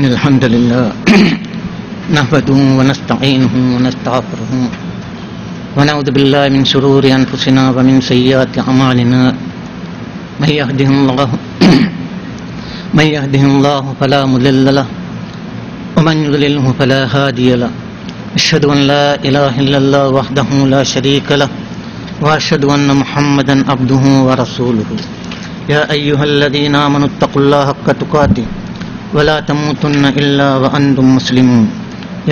إن الحمد لله نحمده ونستعينه ونستغفره ونعوذ بالله من شرور أنفسنا ومن سيئات أعمالنا من يهده الله فلا مضل له ومن يضلله فلا هادي له أشهد أن لا إله إلا الله وحده لا شريك له وأشهد أن محمدا عبده ورسوله يا أيها الذين آمنوا اتقوا الله حق تقاته ولا تموتن إلا وأنتم مسلمون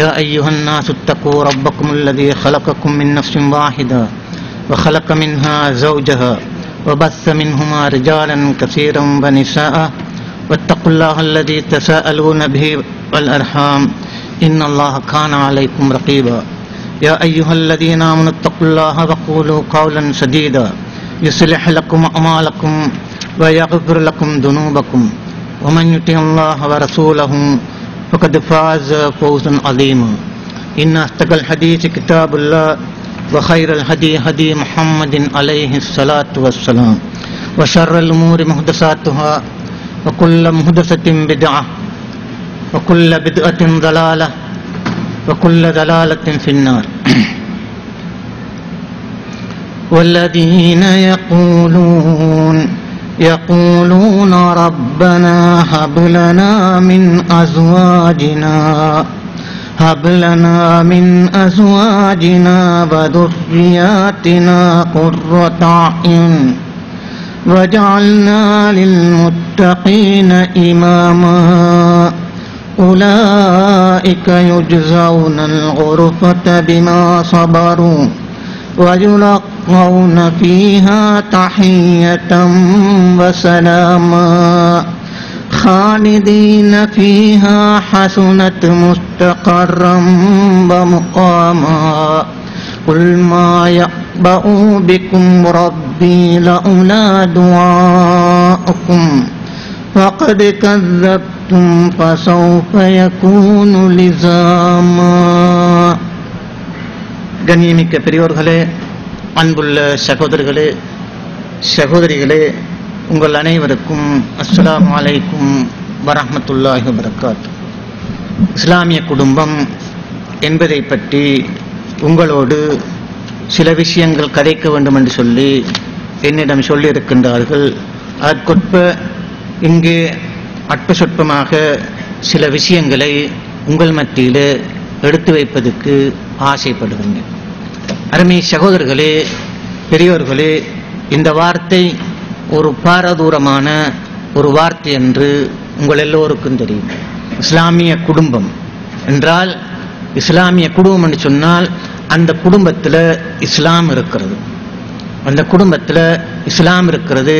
يا أيها الناس اتقوا ربكم الذي خلقكم من نفس واحدة وخلق منها زوجها وبث منهما رجالا كثيرا ونساء واتقوا الله الذي تساءلون به والأرحام إن الله كان عليكم رقيبا يا أيها الذين آمنوا اتقوا الله وقولوا قولا سديدا يصلح لكم أعمالكم ويغفر لكم ذنوبكم ومن يطع الله ورسوله فقد فاز فوزا عظيما إن أصدق الحديث كتاب الله وخير الهدي هدي محمد عليه الصلاة والسلام وشر الأمور محدثاتها وكل محدثة بدعة وكل بدعة ضلالة وكل ضلالة في النار والذين يقولون ربنا هب لنا من أزواجنا وذرياتنا قرة أعين وجعلنا للمتقين إماما أولئك يجزون الغرفة بما صبروا ويلقون فيها تحية وسلاما خالدين فيها حسنت مستقرا ومقاما قل ما يعبأ بكم ربي لولا دعاؤكم فقد كذبتم فسوف يكون لزاما. கண்ணியமிக்க பெரியோர்களே, அன்புள்ள சகோதரர்களே, சகோதரிகளே, உங்கள் அனைவருக்கும் அஸ்ஸலாமு அலைக்கும் வரஹ்மத்துல்லாஹி வபரகாத்துஹு. இஸ்லாமிய குடும்பம் என்பதை பற்றி உங்களோடு சில விஷயங்கள் கதைக்க வேண்டும் என்று சொல்லி என்னிடம் சொல்லியிருக்கின்றார்கள். அதற்கொற்ப இங்கே அற்ப சொற்பமாக சில விஷயங்களை உங்கள் மத்தியில் எடுத்து வைப்பதற்கு ஆசைப்படுகின்றேன். அருமை சகோதரர்களே, பெரியோர்களே, இந்த வார்த்தை ஒரு பாரதூரமான ஒரு வார்த்தை என்று உங்கள் எல்லோருக்கும் தெரியும். இஸ்லாமிய குடும்பம் என்றால், இஸ்லாமிய குடும்பம் என்று சொன்னால் அந்த குடும்பத்தில் இஸ்லாம் இருக்கிறது, அந்த குடும்பத்தில் இஸ்லாம் இருக்கிறது.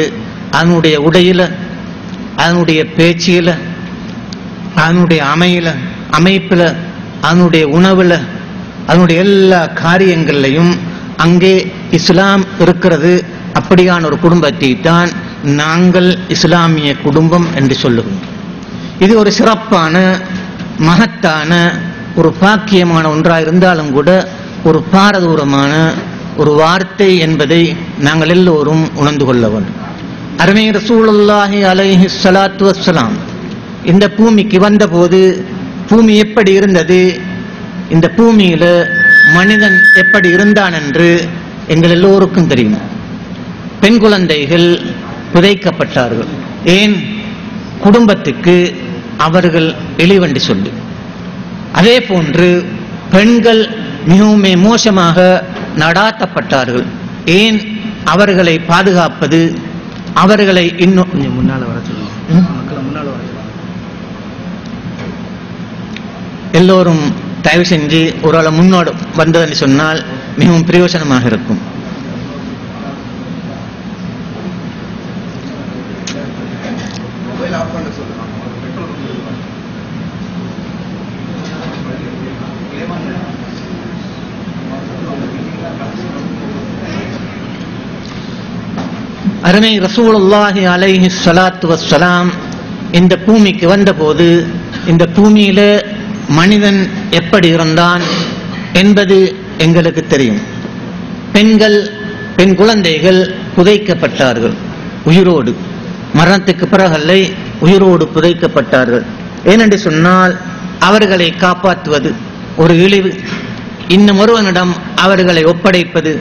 அதனுடைய உடையில், அதனுடைய பேச்சில், அதனுடைய அமைப்பில், அதனுடைய உணவில், அதனுடைய எல்லா காரியங்கள்லையும் அங்கே இஸ்லாம் இருக்கிறது. அப்படியான ஒரு குடும்பத்தை தான் நாங்கள் இஸ்லாமிய குடும்பம் என்று சொல்லுவோம். இது ஒரு சிறப்பான மகத்தான ஒரு பாக்கியமான ஒன்றாக இருந்தாலும் கூட ஒரு பாரதூரமான ஒரு வார்த்தை என்பதை நாங்கள் எல்லோரும் உணர்ந்து கொள்ள வேண்டும். அருமை ரசூலுல்லாஹி அலைஹி ஸலாத்து வஸ்ஸலாம் இந்த பூமிக்கு வந்தபோது பூமி எப்படி இருந்தது, இந்த பூமியில மனிதன் எப்படி இருந்தான் என்று எங்கள் எல்லோருக்கும் தெரியும். பெண் குழந்தைகள் புதைக்கப்பட்டார்கள். ஏன்? குடும்பத்துக்கு அவர்கள் எளிவென்று சொல்லி. அதே போன்று பெண்கள் மிகவும் மோசமாக நடாத்தப்பட்டார்கள். ஏன்? அவர்களை பாதுகாப்பது, அவர்களை இன்னும் முன்னால வர எல்லோரும் தயவு செஞ்சு ஒரு ஆளை முன்னோடு வந்ததுன்னு சொன்னால் மிகவும் பிரயோஜனமாக இருக்கும். அருமை ரசூலுல்லாஹி அலைஹி ஸலாத்து வஸ்ஸலாம் இந்த பூமிக்கு வந்தபோது இந்த பூமியில மனிதன் எப்படி இருந்தான் என்பது எங்களுக்கு தெரியும். பெண் குழந்தைகள் புதைக்கப்பட்டார்கள் உயிரோடு. மரணத்துக்கு பிறகல்லை, உயிரோடு புதைக்கப்பட்டார்கள். ஏனென்று சொன்னால் அவர்களை காப்பாற்றுவது ஒரு இழிவு, இன்னும் ஒருவனிடம் அவர்களை ஒப்படைப்பது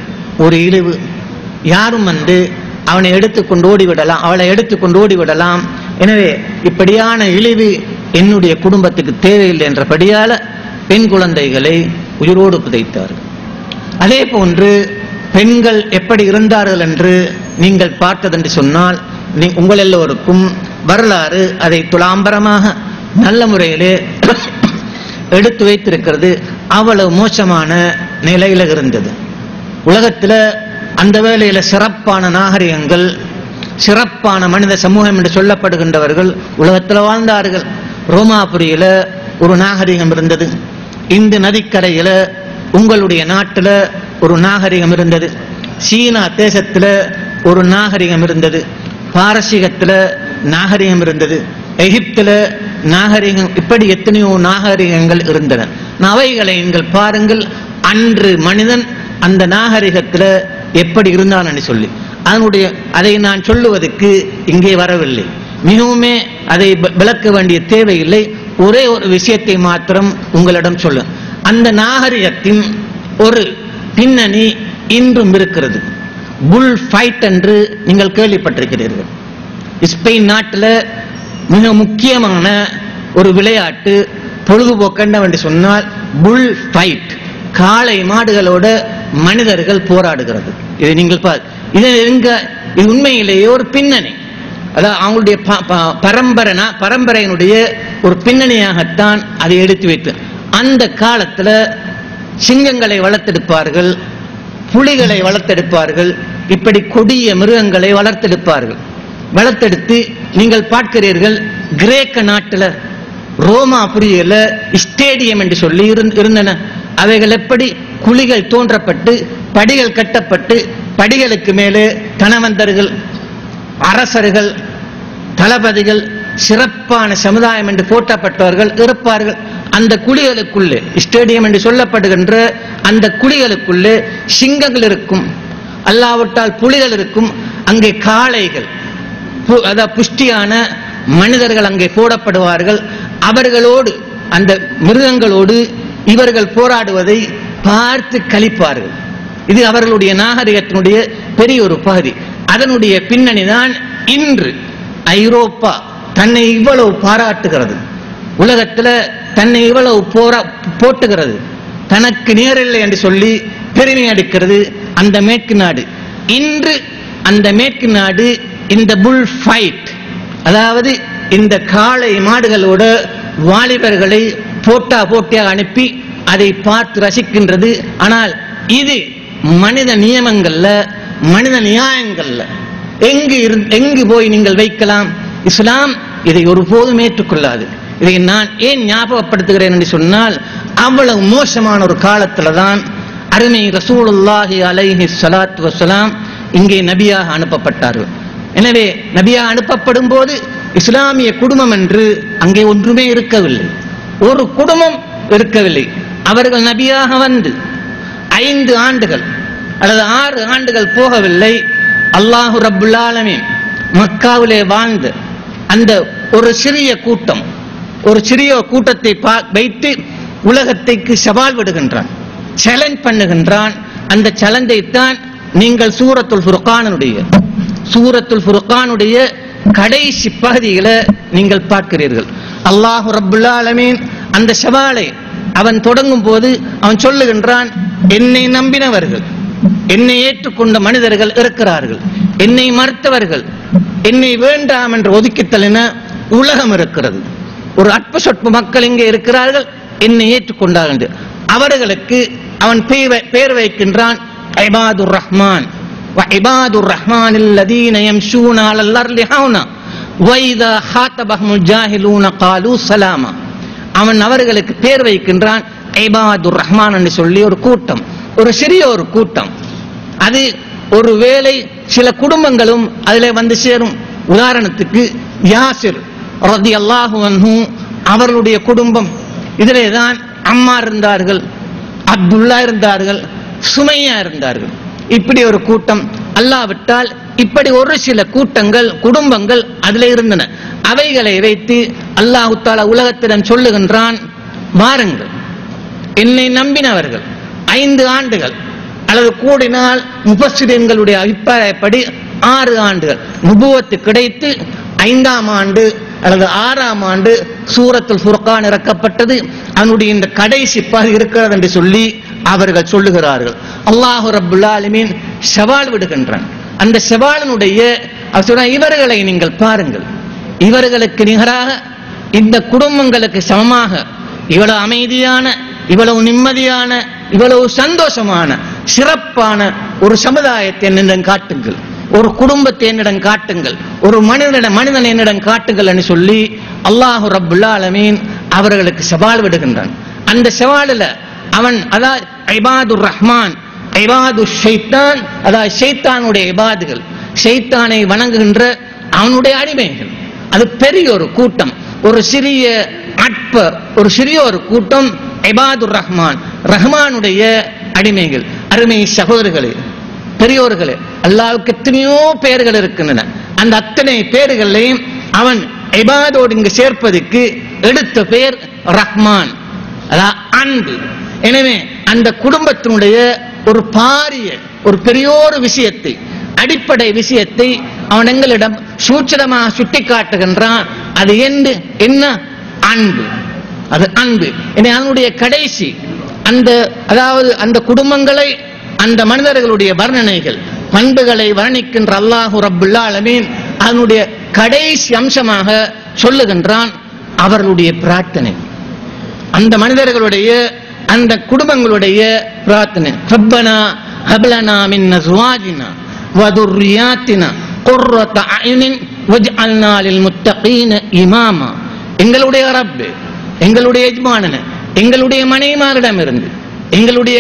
ஒரு இழிவு. யாரும் அவனை எடுத்துக்கொண்டு ஓடிவிடலாம், அவளை எடுத்துக்கொண்டு ஓடிவிடலாம். எனவே இப்படியான இழிவு என்னுடைய குடும்பத்துக்கு தேவையில்லை என்றபடியால பெண் குழந்தைகளை உயிரோடு புதைத்தார்கள். அதே போன்று பெண்கள் எப்படி இருந்தார்கள் என்று நீங்கள் பார்த்ததென்று சொன்னால் உங்கள் எல்லோருக்கும் வரலாறு அதை துலாம்பரமாக நல்ல முறையிலே எடுத்து வைத்திருக்கிறது. அவ்வளவு மோசமான நிலையில இருந்தது. உலகத்தில் அந்த வேளையில சிறப்பான நாகரிகங்கள், சிறப்பான மனித சமூகம் என்று சொல்லப்படுகின்றவர்கள் உலகத்தில் வாழ்ந்தார்கள். ரோமாபுரியில ஒரு நாகரிகம் இருந்தது, இந்து நதிக்கரையில உங்களுடைய நாட்டில் ஒரு நாகரிகம் இருந்தது, சீனா தேசத்துல ஒரு நாகரிகம் இருந்தது, பாரசீகத்துல நாகரிகம் இருந்தது, எகிப்துல நாகரிகம், இப்படி எத்தனையோ நாகரிகங்கள் இருந்தன. அவைகளை நீங்கள் பாருங்கள், அன்று மனிதன் அந்த நாகரிகத்துல எப்படி இருந்தான் என்று சொல்லி அதை நான் சொல்லுவதற்கு இங்கே வரவில்லை. மிகவுமே அதை விளக்க வேண்டிய தேவையில்லை. ஒரே ஒரு விஷயத்தை மாத்திரம் உங்களிடம் சொல்ல, அந்த நாகரிகத்தின் ஒரு பின்னணி இன்றும் இருக்கிறது. புல் ஃபைட் என்று நீங்கள் கேள்விப்பட்டிருக்கிறீர்கள். ஸ்பெயின் நாட்டில் மிக முக்கியமான ஒரு விளையாட்டு பொழுதுபோக்கண்டம் என்று சொன்னால் புல் ஃபைட், காளை மாடுகளோட மனிதர்கள் போராடுகிறது. இதை நீங்கள் இது உண்மையிலேயே ஒரு பின்னணி, அதாவது அவங்களுடைய பரம்பரையினுடைய ஒரு பின்னணியாகத்தான் அதை எடுத்து வைத்து அந்த காலத்தில் சிங்கங்களை வளர்த்தெடுப்பார்கள், புலிகளை வளர்த்தெடுப்பார்கள், இப்படி கொடிய மிருகங்களை வளர்த்தெடுத்து நீங்கள் பார்க்கிறீர்கள். கிரேக்க நாட்டில் ரோமாபுரியில ஸ்டேடியம் என்று சொல்லி இருந்தன. அவைகள் எப்படி குழிகள் தோன்றப்பட்டு படிகள் கட்டப்பட்டு படிகளுக்கு மேலே தனவந்தர்கள், அரசர்கள், தளபதிகள், சிறப்பான சமுதாயம் என்று போற்றப்பட்டவர்கள் இருப்பார்கள். அந்த குழிகளுக்குள்ளே, ஸ்டேடியம் என்று சொல்லப்படுகின்ற அந்த குழிகளுக்குள்ளே சிங்கங்கள் இருக்கும், அல்லாவிட்டால் புலிகள் இருக்கும். அங்கே காளைகள், அதாவது புஷ்டியான மனிதர்கள் அங்கே போடப்படுவார்கள். அவர்களோடு, அந்த மிருகங்களோடு இவர்கள் போராடுவதை பார்த்து கழிப்பார்கள். இது அவர்களுடைய நாகரிகத்தினுடைய பெரிய ஒரு பகுதி. அதனுடைய பின்னணி தான் இன்று ஐரோப்பா தன்னை இவ்வளவு பாராட்டுகிறது, உலகத்தில் தன்னை இவ்வளவு போட்டுகிறது, தனக்கு நேரில்லை என்று சொல்லி பெருமை அடிக்கிறது அந்த மேற்கு நாடு. இன்று அந்த மேற்கு நாடு இந்த புல் ஃபைட், அதாவது இந்த காளை மாடுகளோட வாலிபர்களை போட்டியாக அனுப்பி அதை பார்த்து ரசிக்கின்றது. ஆனால் இது மனித நியமங்கள்ல, மனித நியாயங்கள்ல எங்கு போய் நீங்கள் வைக்கலாம்? இஸ்லாம் இதை ஒருபோதும் ஏற்றுக்கொள்ளாது. இதை நான் ஏன் ஞாபகப்படுத்துகிறேன் என்று சொன்னால், அவ்வளவு மோசமான ஒரு காலத்துல தான் அருமை ரசூலுல்லாஹி அலைஹி ஸலாத்து வஸலாம் இங்கே நபியாக அனுப்பப்பட்டார்கள். எனவே நபியாக அனுப்பப்படும் போது இஸ்லாமிய குடும்பம் என்று அங்கே ஒன்றுமே இருக்கவில்லை, ஒரு குடும்பம் இருக்கவில்லை. அவர்கள் நபியாக வந்து 5 ஆண்டுகள் அல்லது 6 ஆண்டுகள் போகவில்லை. அல்லாஹு ரப்புல் ஆலமீன் மக்காவிலே வாழ்ந்த அந்த ஒரு சிறிய கூட்டத்தை வைத்து உலகத்தைக்கு சவால் விடுகின்றான், சேலஞ்ச் பண்ணுகின்றான். அந்த சேலஞ்சை தான் நீங்கள் சூரத்துல் ஃபுர்கானுடைய கடைசி பகுதியில நீங்கள் பார்க்கிறீர்கள். அல்லாஹு ரப்புல் ஆலமீன் அந்த சவாலை அவன் தொடங்கும் போது அவன் சொல்லுகின்றான், என்னை நம்பினவர்கள், என்னை ஏற்றுக்கொண்ட மனிதர்கள் இருக்கிறார்கள், என்னை மறுத்தவர்கள், என்னை வேண்டாம் என்று ஒதுக்கித்தலின உலகம் இருக்கிறது. ஒரு அற்ப சொற்ப மக்கள் இங்கே இருக்கிறார்கள், என்னை ஏற்றுக்கொண்டார்கள். அவர்களுக்கு அவன் பெயர் வைக்கின்றான் இபாதுர் ரஹ்மான். وعبادُ الرحمن الذين يمشون على الأرض هونا وإذا خاطبهم الجاهلون قالوا سلاما. அவன் அவர்களுக்கு பேர் வைக்கின்றான் இபாதுர் ரஹ்மான் என்று சொல்லி ஒரு கூட்டம், ஒரு சிறிய ஒரு கூட்டம். அது ஒரு வேளை சில குடும்பங்களும் அதில் வந்து சேரும். உதாரணத்துக்கு யாசிர் ரலியல்லாஹு அன்ஹு அவர்களுடைய குடும்பம், இதிலே தான் அம்மா இருந்தார்கள், அப்துல்லா இருந்தார்கள், சுமையா இருந்தார்கள். இப்படி ஒரு கூட்டம், அல்லாவிட்டால் இப்படி ஒரு சில கூட்டங்கள், குடும்பங்கள் அதில் இருந்தன. அவைகளை வைத்து அல்லாஹ் தஆலா உலகத்திடம் சொல்லுகின்றான், வாருங்கள், என்னை நம்பினவர்கள் 5 ஆண்டுகள் அல்லது கூடினால் முஃபஸ்ஸிரீன்களுடைய அபிப்பிராயப்படி 6 ஆண்டுகள் நுபுவத்து கிடைத்து 5ஆம் ஆண்டு அல்லது 6ஆம் ஆண்டு சூரத்துல் ஃபுர்கான் இறக்கப்பட்டது. அதனுடைய இந்த கடைசி பகுதி இருக்கிறது என்று சொல்லி அவர்கள் சொல்லுகிறார்கள். அல்லாஹ் ரப்புல் ஆலமீன் சவால் விடுகின்றான். அந்த சவாலினுடைய இவர்களை நீங்கள் பாருங்கள், இவர்களுக்கு நிகராக இந்த குடும்பங்களுக்கு சமமாக இவ்வளவு அமைதியான, இவ்வளவு நிம்மதியான, இவ்வளவு சந்தோஷமான சிறப்பான ஒரு சமுதாயத்தை என்னிடம் காட்டுங்கள், ஒரு குடும்பத்தை என்னிடம் காட்டுங்கள், ஒரு மனிதனை என்னிடம் காட்டுங்கள் என்று சொல்லி அல்லாஹ் ரப்புல் ஆலமீன் அவர்களுக்கு சவால் விடுகின்றான். அந்த சவாலில் அவன் அதாவது இபாதுர் ரஹ்மான், இபாது ஷைத்தான், அதாவது ஷைத்தானுடைய இபாதுகள், ஷைத்தானை வணங்குகின்ற அவனுடைய அடிமைகள், அது பெரிய ஒரு கூட்டம், ஒரு சிறிய ஒரு கூட்டம் இபாதுர் ரஹ்மான், ரஹ்மானுடைய அடிமைகள். அருமை சகோதரர்களே, பெரியோர்களே, அல்லாஹ்வுக்கு எத்தனையோ பெயர்கள் இருக்கின்றன. அந்த அத்தனை பெயர்களையும் அவன் இபாதோடு இங்கு சேர்ப்பதற்கு எடுத்த பெயர் ரஹ்மான், அதாவது அன்பு. எனவே அந்த குடும்பத்தினுடைய ஒரு பாரிய ஒரு பெரியோரு விஷயத்தை, அடிப்படை விஷயத்தை அவன் எங்களிடம் சூட்சமாக சுட்டி காட்டுகின்றான். அது என்ன? அன்பு. அது அன்பு. அதனுடைய கடைசி அந்த குடும்பங்களை, அந்த மனிதர்களுடைய வர்ணனைகள், பண்புகளை வர்ணிக்கின்ற அல்லாஹ் ரப்புல் ஆலமீன் அதனுடைய கடைசி அம்சமாக சொல்லுகின்றான் அவர்களுடைய பிரார்த்தனை, அந்த மனிதர்களுடைய, அந்த குடும்பங்களுடைய பிரார்த்தனை. ரப்பனா ஹப்லனா மின் அஸ்வாஜினா வ துர்ரியாத்தினா குர்ரத அயுனின் வஜ்அல்னா லில் முத்தகீன இமாமா. எங்களுடைய ரப்பே, எங்களுடைய எஜமானனே, எங்களுடைய மனைவிமாரிடமிருந்து, எங்களுடைய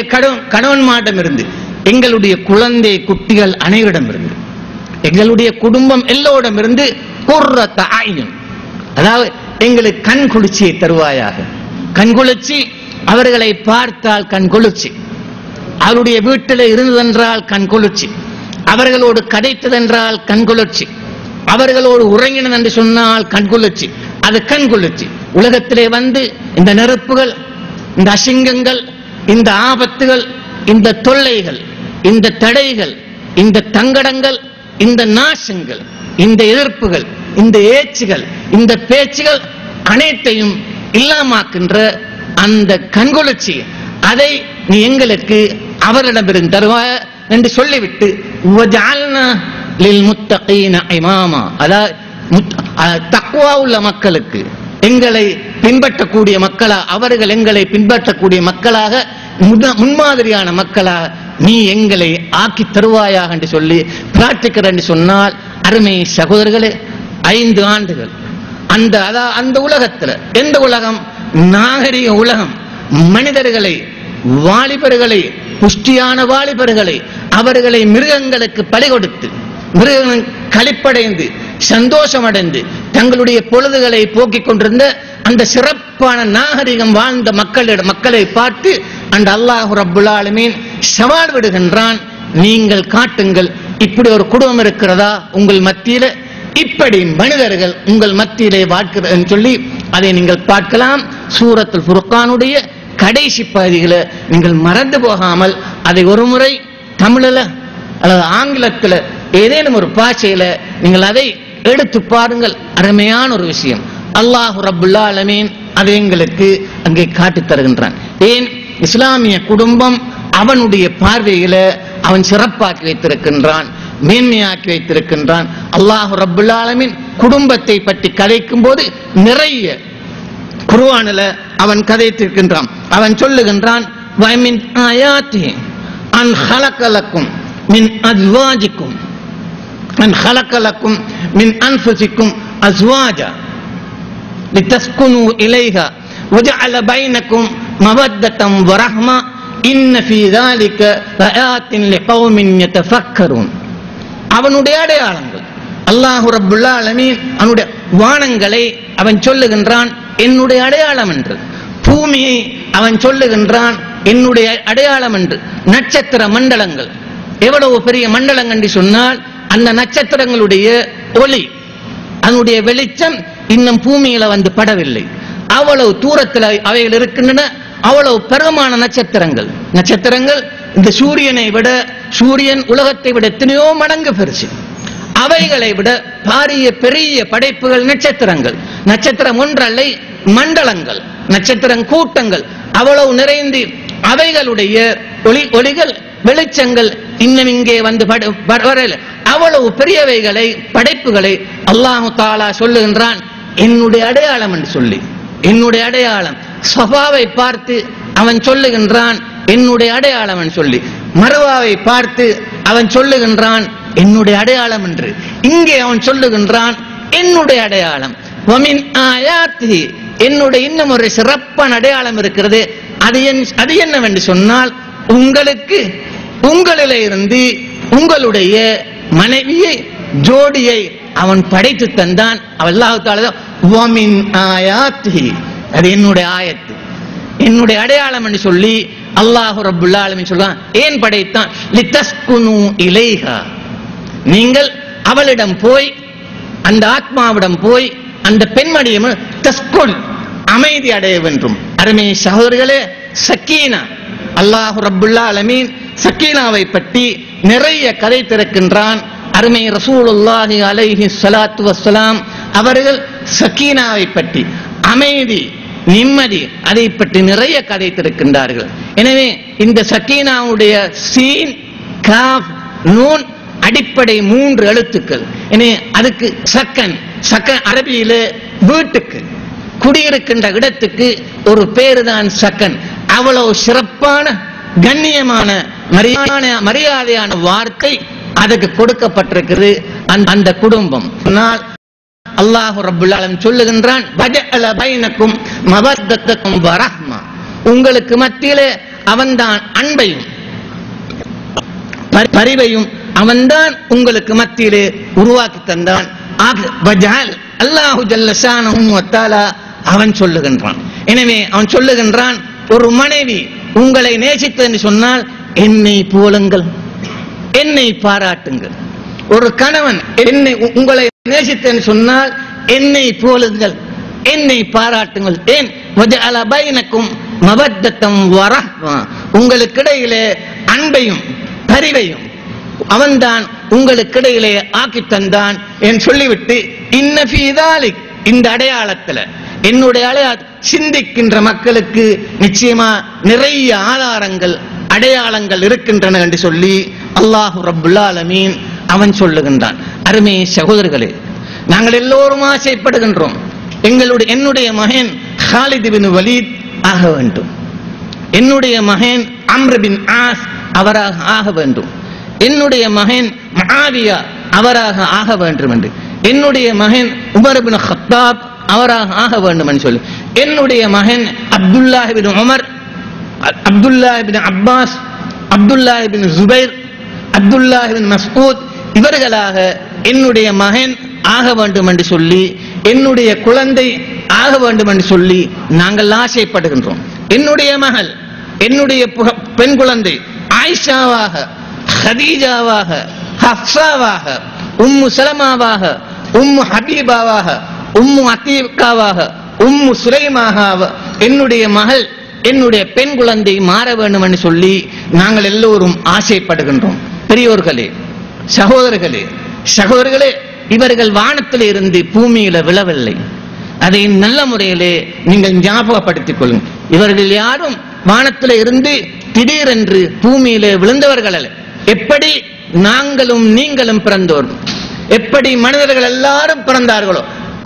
கணவன்மாரிடமிருந்து, எங்களுடைய குழந்தை குட்டிகள் அனைவரிடமிருந்து, எங்களுடைய குடும்பம் எல்லோரிடமிருந்து குர்ரத அயுன், அதாவது எங்களுக்கு கண் குளிர்ச்சியை தருவாயாக. கண் குளிர்ச்சி, அவர்களை பார்த்தால் கண் குளிர்ச்சி, அவருடைய வீட்டில் இருந்ததென்றால் கண் குளிர்ச்சி, அவர்களோடு கதைத்ததென்றால் கண் குளிர்ச்சி, அவர்களோடு உறங்கினது என்று சொன்னால் கண் குளிர்ச்சி. அது கண் குளிர்ச்சி. உலகத்திலே வந்து இந்த நெருப்புகள், இந்த அசிங்கங்கள், இந்த ஆபத்துகள், இந்த தொல்லைகள், இந்த தடைகள், இந்த தங்கடங்கள், இந்த நாசங்கள், இந்த எதிர்ப்புகள், இந்த ஏச்சுகள், இந்த பேச்சுகள் அனைத்தையும் இல்லாமாக்கின்ற அந்த கண்குளிர்ச்சி, அதை நீ எங்களுக்கு அவரிடமிருந்து தருவாய் என்று சொல்லிவிட்டு தக்வா உள்ள மக்களுக்கு, எங்களை பின்பற்றக்கூடிய மக்களா, அவர்கள் எங்களை பின்பற்றக்கூடிய மக்களாக, முன்மாதிரியான மக்களாக நீ எங்களை ஆக்கி தருவாயாக என்று சொல்லி பிரார்த்திக்கிற என்று சொன்னால், அருமை சகோதரர்களே, 5 ஆண்டுகள் அந்த உலகத்தில், எந்த உலகம்? நாகரிக உலகம். மனிதர்களை, வாலிபர்களை, புஷ்டியான வாலிபர்களை, அவர்களை மிருகங்களுக்கு பலி கொடுத்து, மிருகங்கள் களிப்படைந்து சந்தோஷமடைந்து தங்களுடைய பொழுதுகளை போக்கிக் கொண்டிருந்த அந்த சிறப்பான நாகரிகம் வாழ்ந்த மக்களை பார்த்து அந்த அல்லாஹ் ரப்புல் ஆலமீன் சவால் விடுகின்றான். நீங்கள் காட்டுங்கள், இப்படி ஒரு குடும்பம் இருக்கிறதா உங்கள் மத்தியில, இப்படி மனிதர்கள் உங்கள் மத்தியிலே வாழ்க்கிறது சொல்லி அதை நீங்கள் பார்க்கலாம். சூரத்துல் ஃபுர்கானுடைய கடைசி பகுதிகளை நீங்கள் மறந்து போகாமல் அதை ஒரு முறை தமிழில் அல்லது ஆங்கிலத்தில் ஏதேனும் ஒரு பாஷையில நீங்கள் அதை எடுத்து பாருங்கள். அருமையான ஒரு விஷயம். அல்லாஹ் ரப்புல் ஆலமீன் அதை எங்களுக்கு அங்கே காட்டி தருகின்றான். ஏன்? இஸ்லாமிய குடும்பம் அவனுடைய பார்வையில அவன் சிறப்பாக்கி வைத்திருக்கின்றான், மேன்மையாக்கி வைத்திருக்கின்றான். அல்லாஹ் ரப்புல் ஆலமீன் குடும்பத்தை பற்றி கதைக்கும் போது நிறைய குர்ஆனில் அவன் கதைத்திருக்கின்றான். அவன் சொல்லுகின்றான், வமின் ஆயாத்திஹி அன் ஹலகலக்கும் மின் அஸ்வாஜிக்கும் அன் ஹலகலக்கும் மின் அன்ஃபுசிக்கும் அஸ்வாஜா லிதஸ்குனு இலைஹா வஜஅல பைனக்கும் மவத்தம் வரஹ்மா இன்ன ஃபீ ذلك லஆத்தின் லிகௌமின் யதஃபக்கரூன். அவனுடைய அடையாளங்கள், அல்லாஹ் ரப்புல் ஆலமீன் அவனுடைய வானங்களை அவன் சொல்லுகின்றான் என்னுடைய அடையாளம் என்று, பூமியை அவன் சொல்லுகின்றான் என்னுடைய அடையாளம் என்று. நட்சத்திர மண்டலங்கள், எவ்வளவு பெரிய மண்டலங்கள் என்று சொன்னால் அந்த நட்சத்திரங்களுடைய ஒளி, அதனுடைய வெளிச்சம் இன்னும் பூமியில வந்து படவில்லை. அவ்வளவு தூரத்தில் அவைகள் இருக்கின்றன. அவ்வளவு பெருமான நட்சத்திரங்கள் இந்த சூரியனை விட, சூரியன் உலகத்தை விட எத்தனையோ மடங்கு பெருசு. அவைகளை விட பாரிய பெரிய படைப்புகள் நட்சத்திரம் ஒன்றல்ல, மண்டலங்கள், நட்சத்திரம் கூட்டங்கள் அவ்வளவு நிறைந்து அவைகளுடைய ஒளிகள் வெளிச்சங்கள் இன்னும் இங்கே வந்து வரல. அவ்வளவு பெரியவைகளை படைப்புகளை அல்லாஹு தஆலா சொல்லுகின்றான் என்னுடைய அடையாளம் என்று சொல்லி. என்னுடைய அடையாளம் சஃபாவை பார்த்து அவன் சொல்லுகின்றான் என்னுடைய அடையாளம் என்று சொல்லி. மர்வாவை பார்த்து அவன் சொல்லுகின்றான் என்னுடைய அடையாளம் என்று. இங்கே அவன் சொல்லுகின்றான் என்னுடைய அடையாளம். வமின் ஆயாத்திஹி, என்னுடைய இன்னும் ஒரு சிறப்பான அடையாளம் இருக்கிறது. அது என்னவென்று சொன்னால், உங்களுக்கு உங்களிலே இருந்து உங்களுடைய மனைவியை, ஜோடியை அவன் படைத்து தந்தான். அல்லாஹ் தஆலா வமின் ஆயாத்திஹி, அது என்னுடைய ஆயத்து, என்னுடைய அடையாளம் என்று சொல்லி அல்லாஹ் ரப்புல் ஆலமீன் சொல்றான். ஏன் படைத்தான்? லிதஸ்குனு இலைஹா, நீங்கள் அவளிடம் போய், அந்த ஆத்மாவிடம் போய், அந்த பெண்மணியம் தஸ்குன் அமைதி அடைய வேண்டும். அருமை சகோதரர்களே, சக்கீனா, அல்லாஹ் ரப்புல் ஆலமீன் சக்கீனாவை பற்றி நிறைய கதை திறக்கின்றான். அருமை ரசூலுல்லாஹி அலைஹி ஸலாத்து வஸ்ஸலாம் அவர்கள் சக்கீனாவை பற்றி, அமைதி, நிம்மதி, அதை பற்றி நிறைய கதை திறக்கின்றார்கள். எனவே இந்த சக்கீனாவுடைய சீன், காஃப், நூன் அடிப்படை 3 எழுத்துக்கள். எனவே அதுக்கு சக்கன் அரபியில வீட்டுக்கு, குடியிருக்கின்ற இடத்துக்கு ஒரு பேரு தான் சக்கன். அவ்வளவு சிறப்பான, கண்ணியமான, மரியாதையான வார்த்தை அதுக்கு கொடுக்கப்பட்டிருக்கிறது. அந்த குடும்பம் அல்லாஹ் ரப்புல் ஆலமீன் சொல்லுகின்றான், வஜஅல பைனக்கும் மவத்தத்தக்கும் வரஹ்மா, உங்களுக்கு மத்தியிலே அவன்தான் அன்பையும் பரிவையும் அவன்தான் உங்களுக்கு மத்தியிலே உருவாக்கி தந்தான். அல்லாஹு ஜல்ல ஷானஹு வ தஆலா அவன் சொல்லுகின்றான். எனவே அவன் சொல்லுகின்றான், ஒரு மனைவி உங்களை நேசித்து என்று சொன்னால் என்னை போலுங்கள், என்னை பாராட்டுங்கள். ஒரு கணவன் உங்களை நேசித்து என்று சொன்னால் என்னை போலுங்கள், என்னை பாராட்டுங்கள். ஏன்? வஜஅல பைனக்கும் மவத்தத்தம் வ ரஹ்மா, உங்களுக்கிடையிலே அன்பையும் பரிவையும் அவன்தான் உங்களுக்கிடையிலே ஆக்கி தந்தான் என்று சொல்லிவிட்டு, இன்ன ஃபீ தாலிக், இந்த அடையாளத்தில், என்னுடைய சிந்திக்கின்ற மக்களுக்கு நிச்சயமா நிறைய ஆதாரங்கள், அடையாளங்கள் இருக்கின்றன என்று சொல்லி அல்லாஹ் ரப்புல் ஆலமீன் அவன் சொல்லுகின்றான். அருமை சகோதரர்களே, நாங்கள் எல்லோரும் ஆசைப்படுகின்றோம் என்னுடைய மகன் ஹாலித் பின் வலீத் ஆக வேண்டும், என்னுடைய மகன் அம்ர் பின் ஆஸ் அவராக ஆக வேண்டும், என்னுடைய மகன் முஆவியா அவராக ஆக வேண்டும் என்று, என்னுடைய மகன் உமர் பின் கத்தாப் அவராக ஆக வேண்டும் என்று சொல்லி, என்னுடைய மகன் Abdullah bin Umar, Abdullah bin Abbas, Abdullah bin Zubair, Abdullah bin Masood இவர்களாக என்னுடைய மகன் ஆக வேண்டும் என்று சொல்லி, என்னுடைய குழந்தை ஆக வேண்டும் என்று சொல்லி நாங்கள் ஆசைப்படுகின்றோம். என்னுடைய மகள், என்னுடைய பெண் குழந்தை ஆயிஷாவாக, ஹதீஜாவாக, ஹப்சாவாக, உம்மு சலமாவாக, உம்மு ஹபீபாவாக, உம்மு அத்தீகாவாக, உம்மு சுலைமாக என்னுடைய மகள், என்னுடைய பெண் குழந்தை மாற வேண்டும் என்று சொல்லி நாங்கள் எல்லோரும் ஆசைப்படுகின்றோம். பெரியோர்களே, சகோதரர்களே, இவர்கள் வானத்தில் இருந்து பூமியில விழவில்லை. அதை நல்ல முறையிலே நீங்கள் ஞாபகப்படுத்திக் கொள்ளுங்கள். இவர்கள் யாரும் வானத்தில் இருந்து திடீரென்று பூமியிலே விழுந்தவர்கள் அல்ல. எப்படி நாங்களும் நீங்களும் பிறந்தோர், எப்படி மனிதர்கள் எல்லாரும் பிறந்தார்களோ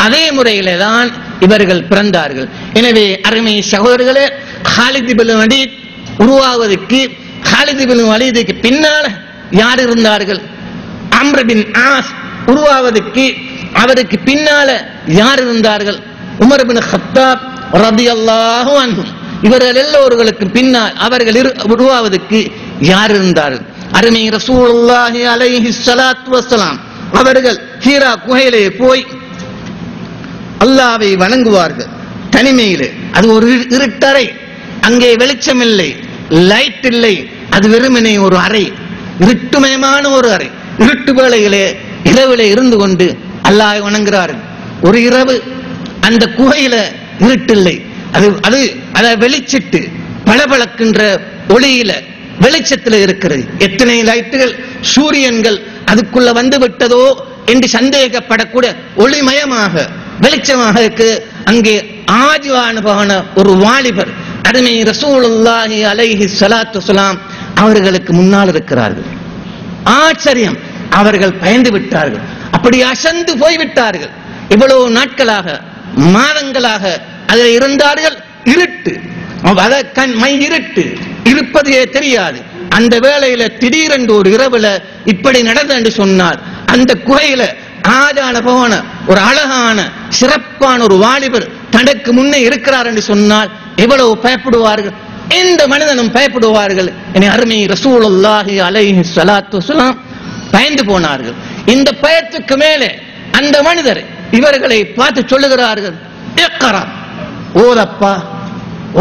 அதே முறையிலே தான் இவர்கள் பிறந்தார்கள். எனவே அருமை சகோதரர்களே, ஹாலித் பின் வலீத் உருவாவதற்கு, ஹாலித் பின் வலீதுக்கு பின்னால் யார் இருந்தார்கள்? அம்ர் பின் ஆஸ் உருவாவதற்கு அவருக்கு பின்னால யார் இருந்தார்கள்? உமர் பின் கத்தாப் ரலியல்லாஹு அன்ஹு. இவர்கள் எல்லோர்களுக்கு பின்னால் அவர்கள் உருவாவதற்கு யார் இருந்தார்கள்? அருமை ரசூலுல்லாஹி அலைஹி ஸலாத்து வஸ்ஸலாம் அவர்கள் ஹீரா குகையிலே போய் அல்லாஹ்வை வணங்குவார்கள் தனிமையிலே. அது ஒரு இருட்டறை, அங்கே வெளிச்சம் இல்லை, லைட் இல்லை, அது வெறுமனே ஒரு அறை, இருட்டுமயமான ஒரு அறை. இருட்டு வேளையிலே இரவிலே இருந்து கொண்டு அல்லாஹ்வை வணங்குகிறார்கள். ஒரு இரவு அந்த குகையில இருட்டில்லை, அது அது அதை வெளிச்சிட்டு பளபளக்கின்ற ஒளியில வெளிச்சத்தில் இருக்கிறது. எத்தனை லைட்டுகள், சூரியன்கள் அதுக்குள்ள வந்து விட்டதோ என்று சந்தேகப்படக்கூட ஒளிமயமாக வெளிச்சமாக இருக்கு. அங்கே ஆஜிவானுபான ஒரு வாலிபர் அருமை ரசூலுல்லாஹி அலைஹி ஸலாத்து வஸலாம் அவர்களுக்கு முன்னால் இருக்கிறார்கள். ஆச்சரியம், அவர்கள் பயந்து விட்டார்கள், அப்படி அசந்து போய்விட்டார்கள். இவ்வளவு நாட்களாக மாதங்களாக அதில் இருந்தார்கள். இருட்டு, மை இருட்டு இருப்பதே தெரியாது. அந்த வேளையில திடீரென்று ஒரு இரவுல இப்படி நடந்தது என்று சொன்னார். அந்த குகையில ஆஜான போன ஒரு அழகான சிறப்பான ஒரு வாலிபர் தனக்கு முன்னே இருக்கிறார் என்று சொன்னால் எவ்வளவு பயப்படுவார்கள், எந்த மனிதனும் பயப்படுவார்கள். என அருமை ரசூலுல்லாஹி அலைஹி ஸலாத்து வஸலாம் பயந்து போனார்கள். இந்த பயத்துக்கு மேலே அந்த மனிதர் இவர்களை பார்த்து சொல்லுகிறார்கள், இக்ரா, ஓதப்பா,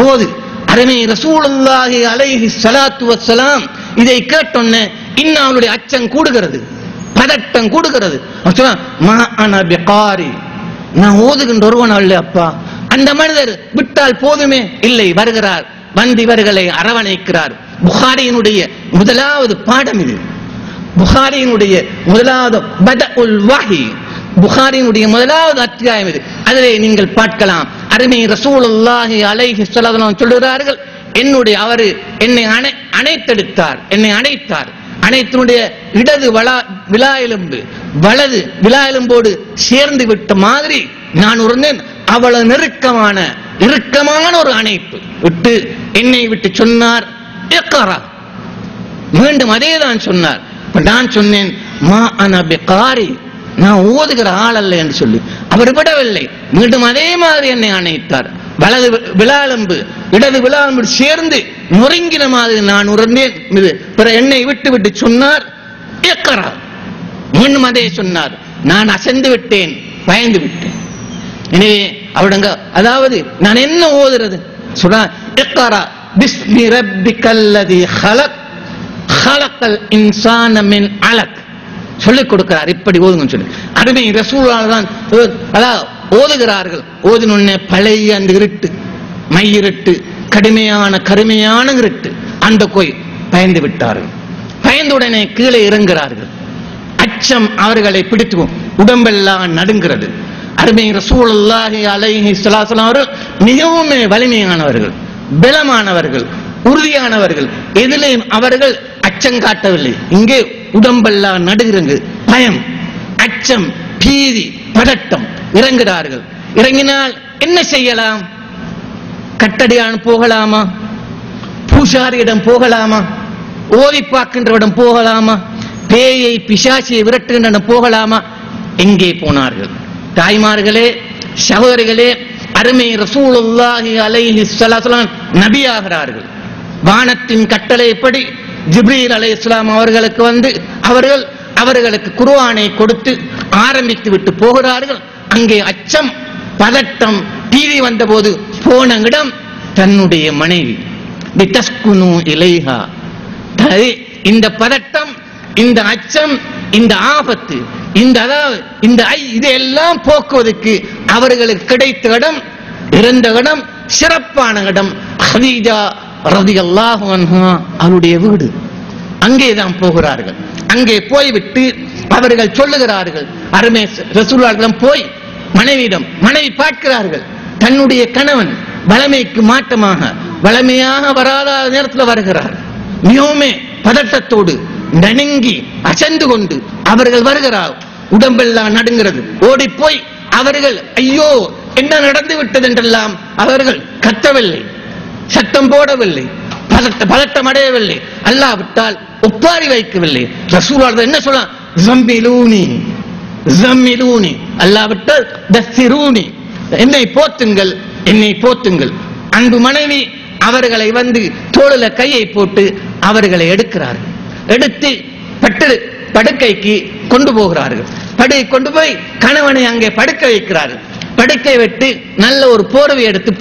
ஓது. அருமை ரசூலுல்லாஹி அலைஹி ஸலாத்து வஸலாம் இதை கேட்டொன்னே இன்னுடைய அச்சம் கூடுகிறது, பதட்டம் கூடுகிறது. மா அன பிகாரி, நான் ஓதுகின்ற ஒருவன் அல்ல அப்பா. அந்த மனிதர் விட்டால் போதுமே, இல்லை, வருகிறார், வந்து இவர்களை அரவணைக்கிறார். புகாரியினுடைய முதலாவது பாடம் இது. புகாரியினுடைய முதலாவது பதஉல் வஹி, புகாரியினுடைய முதலாவது அத்தியாயம் இது. அதிலே நீங்கள் பார்க்கலாம். அருமை ரசூலுல்லாஹி அலைஹி ஸலாம் சொல்கிறார்கள், என்னுடைய அவர் என்னை அணைத்தெடுத்தார், என்னை அணைத்தார். அனைத்தினுடைய இடது விலா எலும்பு வலது விலா எலும்போடு சேர்ந்து விட்ட மாதிரி நான் இருந்தேன். அவ்வளவு இறுக்கமான ஒரு அணைப்பு விட்டு என்னை விட்டு சொன்னார், இக்ரா. மீண்டும் அதே தான் சொன்னார். நான் சொன்னேன், மா அன பிகாரி, நான் ஓதுகிற ஆள் அல்ல என்று சொல்லி அவர் விடவில்லை. மீண்டும் அதே மாதிரி என்னை அணைத்தார். வலது விலாலம்பு இடது விலாலம்பு சேர்ந்து நொறுங்கின மாதிரி நான் உணர்ந்தேன். என்னை விட்டு விட்டு சொன்னார், இக்ரா. மீண்டும் அதே சொன்னார். நான் அசைந்து விட்டேன், பயந்து விட்டேன். எனவே அவருங்க, அதாவது நான் என்ன ஓதுறது சொன்னார், இக்ரா பிஸ்மி ரப்பிக்கல்லதி ஹலக் ஹலக்கல் இன்சான மின் அலக் சொல்லிக் கொடுக்கிறார். இப்படி ஓதுங்க சொல்லி அருமை ரசூலுல்லாஹ் தான் அதாவது ஓதுகிறார்கள். ஓதினொன்னே பழைய அந்த இருட்டு, மை இருட்டு, கடுமையான இருட்டு, அந்த கோயில் பயந்து விட்டார்கள். பயந்துடனே கீழே இறங்குகிறார்கள். அச்சம் அவர்களை பிடித்து உடம்பெல்லாம் நடுங்கிறது. அருமை ரசூலுல்லாஹி அலைஹி ஸலாம் அவர்கள் மிகவும் வலிமையானவர்கள், பலமானவர்கள், உறுதியானவர்கள். எதிலையும் அவர்கள் அச்சம் காட்டவில்லை. இங்கே உடம்பெல்லாம் நடுகிறது, பயம், அச்சம், பீதி, பதட்டம். இறங்குகிறார்கள். இறங்கினால் என்ன செய்யலாம்? கட்டடியான் போகலாமா? பூசாரியிடம் போகலாமா? ஓதி பார்க்கின்றவிடம் போகலாமா? பேயை பிசாசியை விரட்டுகின்ற போகலாமா? எங்கே போனார்கள்? தாய்மார்களே, சகோதரிகளே, அருமை ரசூலுல்லாஹி அலைஹி ஸலாம் நபியாகிறார்கள். வானத்தின் கட்டளைப்படி ஜிப்ரீல் அலைஹிஸ்ஸலாம் அவர்களுக்கு வந்து அவர்களுக்கு குர்ஆனை கொடுத்து ஆரம்பித்து விட்டு போகிறார்கள். அங்கே அச்சம், பதட்டம், பீதி வந்தபோது போன இடம் தன்னுடைய மனைவி. பிதஸ்குனு இலைஹா. இந்த பதட்டம், இந்த அச்சம், இந்த ஆபத்து, இந்த இதெல்லாம் போக்குவதற்கு அவர்களுக்கு கிடைத்த இடம், இருந்த இடம், சிறப்பான இடம் ஹதீஜா ரலியல்லாஹு அன்ஹா அவருடைய வீடு. அங்கேதான் போகிறார்கள். அங்கே போய்விட்டு அவர்கள் சொல்லுகிறார்கள், அருமை ரசூலுல்லாஹ்விடம் போய் மனைவி பார்க்கிறார்கள். தன்னுடைய கணவன் வளமைக்கு மாற்றமாக வளமையாக வராத நேரத்தில் வருகிறார். மிகவும் பதட்டத்தோடு நடுங்கி அசந்து கொண்டு அவர்கள் வருகிறார். உடம்பெல்லாம் நடுங்கிறது. ஓடி போய் அவர்கள் ஐயோ என்ன நடந்து விட்டது என்றெல்லாம் அவர்கள் கத்தவில்லை, சத்தம் போடவில்லை, பதட்டம் அடையவில்லை, அல்லாவிட்டால் ஒப்பாரி வைக்கவில்லை. ரசூலுல்லாஹ் என்ன சொல்ல, ஜம்மிலூனி ஜம்மிலூனி, அல்லாவிட்டால் தஸ்ஸிரூனி, என்னை போத்துங்கள். அன்பு மனைவி அவர்களை வந்து தோளில கையை போட்டு அவர்களை எடுக்கிறார்கள். எடுத்து படுக்கைக்கு கொண்டு போகிறார்கள். கொண்டு போய் கணவனை அங்கே படுக்க வைக்கிறார்கள். படுக்கை விட்டு நல்ல ஒரு போர்வை எடுத்து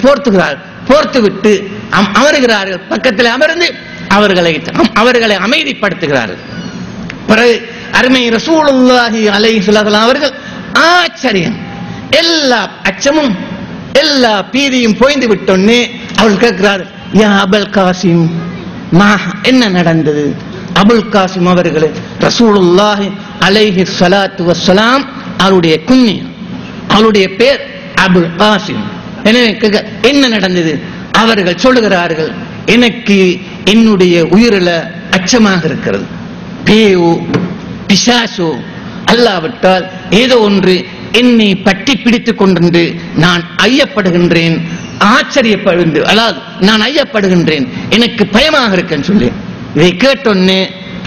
போர்த்து விட்டு அமருகிறார்கள். பக்கத்தில் அமர்ந்து அவர்களை அமைதிப்படுத்துகிறார்கள். பிறகு அருமை ரசூலுல்லாஹி அலைஹி ஸலாம் அவர்கள் ஆச்சரியம், எல்லா அச்சமும் எல்லா பீதியும் போய்ந்து விட்டோன்னே அவள் கேட்கிறார், யா அபுல் காசிம், என்ன நடந்தது? அபுல் காசிம் அவர்களே, ரசூலுல்லாஹி அலைஹி ஸலாத்து வஸ்ஸலாம் அவருடைய குன்னியா, அவருடைய பேர் அபுல் காசிம். எனவே என்ன நடந்தது? அவர்கள் சொல்லுகிறார்கள், எனக்கு என்னுடைய உயிரில அச்சமாக இருக்கிறது. பேயோ பிசாசோ அல்லாவிட்டால் ஏதோ ஒன்று என்னை பற்றி பிடித்துக் கொண்டு நான் ஐயப்படுகின்றேன், ஆச்சரியப்படுகின்றேன், அதாவது நான் ஐயப்படுகின்றேன், எனக்கு பயமாக இருக்கேன்னு சொல்லி இதை கேட்டொன்னே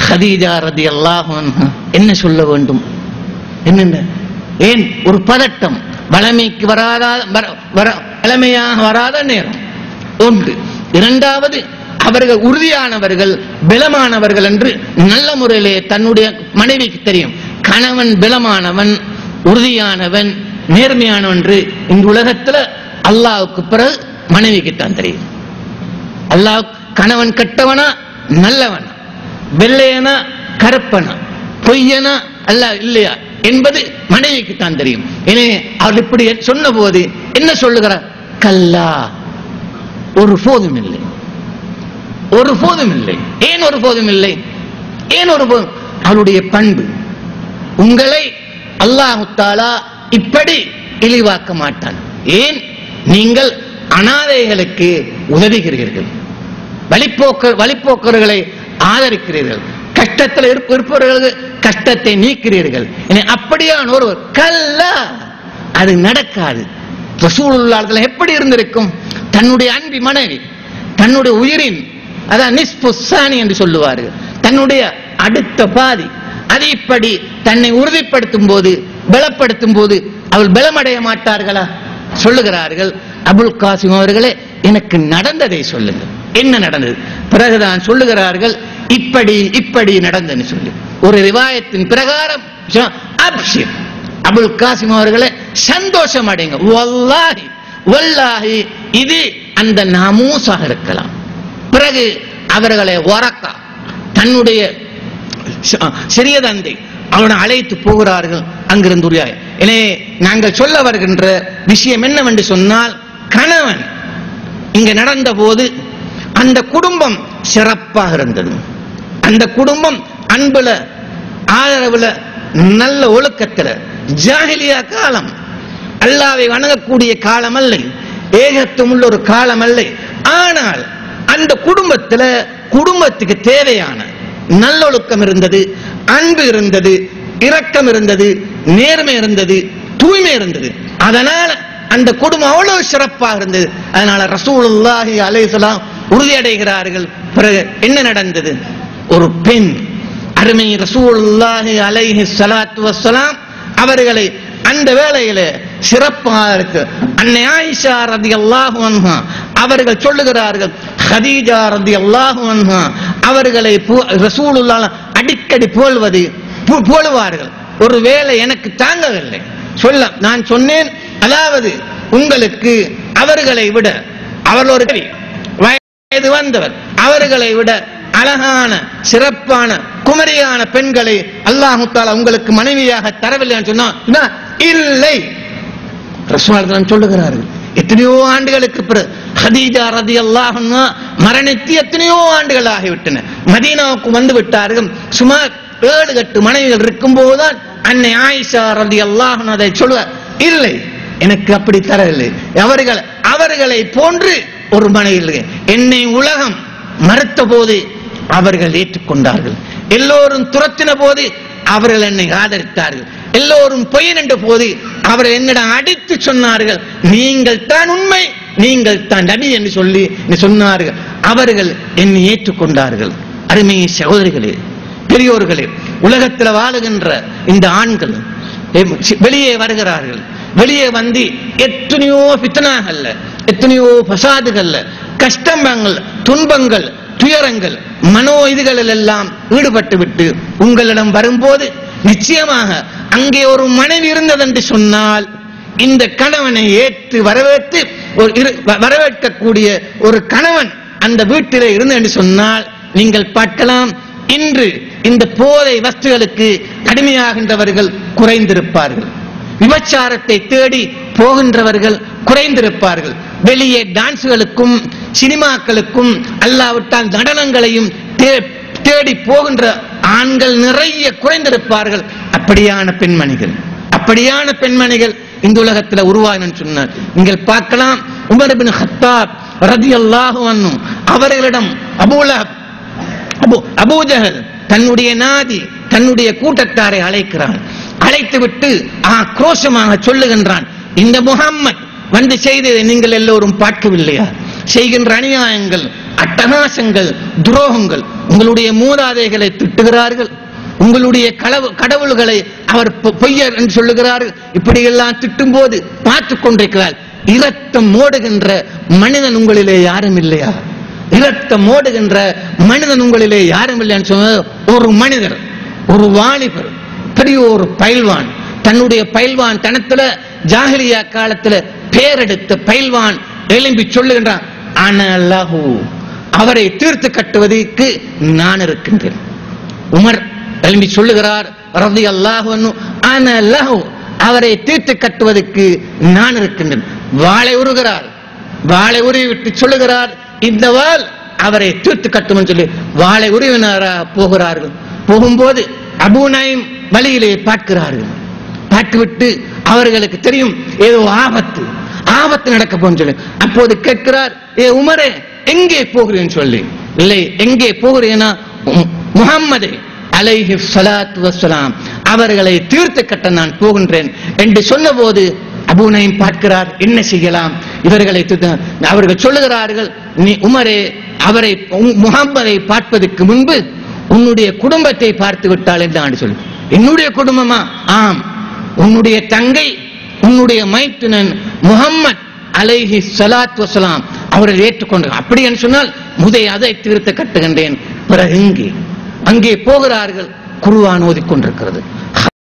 ஹதீஜா ரலியல்லாஹு அன்ஹா என்ன சொல்ல வேண்டும்? என்னென்ன ஏன் ஒரு பதட்டம், வளமைக்கு வளமையாக வராத நேரம் ஒன்று. இரண்டாவது, அவர்கள் உறுதியானவர்கள், பலமானவர்கள் என்று நல்ல முறையிலே தன்னுடைய மனைவிக்கு தெரியும். கணவன் பலமானவன், உறுதியானவன், நேர்மையானவன் என்று இந்த உலகத்துல அல்லாஹ்வுக்கு பிறகு மனைவிக்குத்தான் தெரியும். அல்லாஹ் கணவன் கெட்டவனா நல்லவனா, வெள்ளையனா கருப்பனா, பொய்யனா அல்ல இல்லையா என்பது மனைவிக்குத்தான் தெரியும். எனவே அவர் இப்படி சொன்ன போது என்ன சொல்லுகிறார்? கல்லா, ஒரு போதும் இல்லை, ஒரு போதும் இல்லை. ஏன் ஒரு போதும் இல்லை? ஏன் ஒரு போதும்? அவருடைய பண்பு. உங்களை அல்லாஹ் தஆலா இப்படி இழிவாக்க மாட்டான். ஏன்? நீங்கள் அனாதைகளுக்கு உதவுகிறீர்கள், வழிப்போக்கர்களை ஆதரிக்கிறீர்கள், கஷ்டத்தில் இருப்பவர்களுக்கு கஷ்டத்தை நீக்கிறீர்கள். அப்படியான ஒருவர் கல்லா, அது நடக்காது. ரசூலுல்லாஹ் எப்படி இருந்திருக்கும்? தன்னுடைய அன்பி மனைவி, தன்னுடைய உயிரின், அதான் நிஸ்பு ஸானி என்று சொல்லுவார்கள், தன்னுடைய அடுத்த பாதி, அது இப்படி தன்னை உறுதிப்படுத்தும் போது, பலப்படுத்தும் போது அவள் பலமடைய மாட்டார்களா? சொல்லுகிறார்கள், அபுல் காசிம் அவர்களே, எனக்கு நடந்ததை சொல்லுங்கள், என்ன நடந்தது? பிறகுதான் சொல்லுகிறார்கள், இப்படி இப்படி நடந்ததுன்னு சொல்லி ஒரு ரிவாயத்தின் பிரகாரம் அப்ஷிர், அபுல் காசிம் அவர்களே சந்தோஷம் அடைங்க, வல்லாஹி வல்லாஹி இது அந்த நாமூஸாக இருக்கலாம். பிறகு அவர்களை வரக்கா, தன்னுடைய சிறிய தந்தை, அவனை அழைத்து போகிறார்கள் அங்கிருந்து உரியாய். எனவே நாங்கள் சொல்ல வருகின்ற விஷயம் என்னவென்று சொன்னால், கணவன் இங்க நடந்த போது அந்த குடும்பம் சிறப்பாக இருந்தது. அந்த குடும்பம் அன்புல, ஆதரவுல, நல்ல ஒழுக்கத்துல, ஜாஹிலியா காலம், அல்லாஹ்வை வணங்கக்கூடிய காலம் அல்ல, ஏகத்துவம் உள்ள ஒரு காலம் அல்ல. ஆனால் அந்த குடும்பத்துக்கு தேவையான நல்லொழுக்கம் இருந்தது, அன்பு இருந்தது, இரக்கம் இருந்தது, நேர்மை இருந்தது, தூய்மை இருந்தது. அதனால அந்த குடும்பம் அவ்வளவு சிறப்பாக இருந்தது. அதனால ரசூலுல்லாஹி அலைஹிஸ்ஸலாம் உறுதியடைகிறார்கள். பிறகு என்ன நடந்தது? ஒரு பெண், அருமை ரசூலுல்லாஹி அலைஹி ஸலாத்து வஸ்ஸலாம் அவர்களை அந்த வேளையில சிறப்பாக இருக்கு. அன்னை ஆயிஷா ரலியல்லாஹு அன்ஹா அவர்கள் சொல்லுகிறார்கள், ஹதீஜா ரலியல்லாஹு அன்ஹா அவர்களை ரசூலுல்லாஹ் அடிக்கடி போலுவார்கள். ஒருவேளை எனக்கு தாங்கவில்லை சொல்ல, நான் சொன்னேன், அதாவது உங்களுக்கு அவர்களை விட, அவர்கள் வயது வந்தவர், அவர்களை விட அழகான சிறப்பான குமரியான பெண்களை அல்லாஹ் தஆலா உங்களுக்கு மனைவியாக தரவில்லைன்னு சொன்னா இல்லை. ரசூலுல்லாஹ் சொல்லுகிறார்கள், எத்தனையோ ஆண்டுகளுக்கு பிறகு ஹதீஜா ரலியல்லாஹு அன்ஹா மரணித்து எத்தனையோ ஆண்டுகள் ஆகிவிட்டன. மதீனாவுக்கு வந்து விட்டார்கள். சுமார் 7-8 மனைவிகள் இருக்கும் போதுதான் அன்னை ஆயிஷா ரலியல்லாஹு அன்ஹா அதை சொல்லுவார், இல்லை எனக்கு அப்படி தரவில்லை, அவர்களை போன்று ஒரு மனைவி. என்னை உலகம் மறுத்த போது அவர்கள் ஏற்றுக்கொண்டார்கள், எல்லோரும் துரத்தின போது அவர்கள் என்னை ஆதரித்தார்கள், எல்லோரும் பொய்யன் என்ற போது அவர்கள் என்னிடம் அடித்து சொன்னார்கள், நீங்கள் தான் உண்மை, நீங்கள் தான் நபி என்று சொல்லி சொன்னார்கள். அவர்கள் என்னை ஏற்றுக்கொண்டார்கள். அருமை சகோதரிகளே, பெரியோர்களே, உலகத்தில் வாழுகின்ற இந்த ஆண்கள் வெளியே வருகிறார்கள். வெளியே வந்து எத்தனையோ ஃபித்னாகள்ல, எத்தனையோ ஃபசாதுகள்ல, கஷ்டங்கள், துன்பங்கள், துயரங்கள், மனோ இதுகளில் எல்லாம் ஈடுபட்டு விட்டு உங்களிடம் வரும்போது நிச்சயமாக அங்கே ஒரு மனைவி இருந்தது என்று சொன்னால், இந்த கணவனை ஏற்று வரவேற்கக்கூடிய ஒரு கணவன் அந்த வீட்டிலே இருந்து என்று சொன்னால், நீங்கள் பார்க்கலாம், இன்று இந்த போதை வஸ்துகளுக்கு அடிமையாகின்றவர்கள் குறைந்திருப்பார்கள். விபச்சாரத்தை தேடி போகின்றவர்கள் குறைந்திருப்பார்கள். வெளியே டான்ஸ்களுக்கும் சினிமாக்களுக்கும் அல்லாவிட்டால் நடனங்களையும் தேடி போகின்ற ஆண்கள் நிறைய குறைந்திருப்பார்கள். அப்படியான பெண்மணிகள் இந்த உலகத்தில் உருவாயின்னு சொன்னார். நீங்கள் பார்க்கலாம், உமர் இப்னு கத்தாப் ரலியல்லாஹு அன்ஹு அவர்களிடம் அபூ ஜஹல் தன்னுடைய நாதி தன்னுடைய கூட்டத்தாரை அழைக்கிறான். அழைத்துவிட்டு ஆக்ரோஷமாக சொல்லுகின்றான், இந்த முஹம்மத் வந்து செய்ததை நீங்கள் எல்லோரும் பார்க்கவில்லையா? செய்கின்ற அநியாயங்கள், அட்டகாசங்கள், துரோகங்கள். உங்களுடைய மூதாதைகளை திட்டுகிறார்கள், உங்களுடைய கடவுள்களை அவர் பொய்யர் என்று சொல்லுகிறார்கள். இப்படியெல்லாம் திட்டும் போது பார்த்து கொண்டிருக்கிறார். இரத்தம் ஓடுகின்ற மனிதன் உங்களிலே யாரும் இல்லையா? இரத்தம் ஓடுகின்ற மனிதன் உங்களிலே யாரும் இல்லையான்னு சொன்ன ஒரு மனிதர், ஒரு வாலிபர், பெரிய ஒரு பயில்வான், தன்னுடைய பயில்வான் தனத்துல ஜாஹிலியா காலத்துல பேரெடுத்த பயில்வான் எழும்பி சொல்லுகின்றான், அனலஹு, அவரை தீர்த்து கட்டுவதற்கு நான் இருக்கின்றேன். உமர் எழும்பி சொல்லுகிறார் ரலியல்லாஹு அன்ஹு, அனலஹு, அவரை தீர்த்து கட்டுவதற்கு நான் இருக்கின்றேன். வாளை உருகிறார். வாளை உருவி விட்டு சொல்லுகிறார், இந்த வாள் அவரை தீர்த்து கட்டும் சொல்லி வாளை உருவினாரா போகிறார்கள். போகும்போது அபூ நைம் வழியிலே பார்க்கிறார்கள். பார்த்துவிட்டு அவர்களுக்கு தெரியும் ஏதோ ஆபத்து நடக்க போன்னு சொல்லி. அப்போது கேட்கிறார், ஏ உமரே, எங்கே போகிறேன்னு சொல்லி. இல்லை, எங்கே போகிறேன்னா முஹம்மதே அலைஹி ஸலாத்து வஸ்ஸலாம் அவர்களை தீர்த்து கட்ட நான் போகின்றேன் என்று சொன்னபோது அபூ நைம் பார்க்கிறார், என்ன செய்யலாம் இவர்களை. அவர்கள் சொல்லுகிறார்கள், நீ உமரே, அவரை முஹம்மதை பார்ப்பதற்கு முன்பு உன்னுடைய குடும்பத்தை பார்த்து விட்டால் என்று சொல்லு. என்னுடைய குடும்பமா? ஆம், உன்னுடைய தங்கை, உன்னுடைய மைத்துனன் முஹம்மத் அலைஹி ஸலாத்து வஸ்ஸலாம் அவர்கள் ஏற்றுக்கொண்டு, அப்படி என்று சொன்னால் அதை தீர்த்து கட்டுகின்றேன். பிறகு அங்கே போகிறார்கள். குர்ஆன் ஓதிக்கொண்டிருக்கிறது.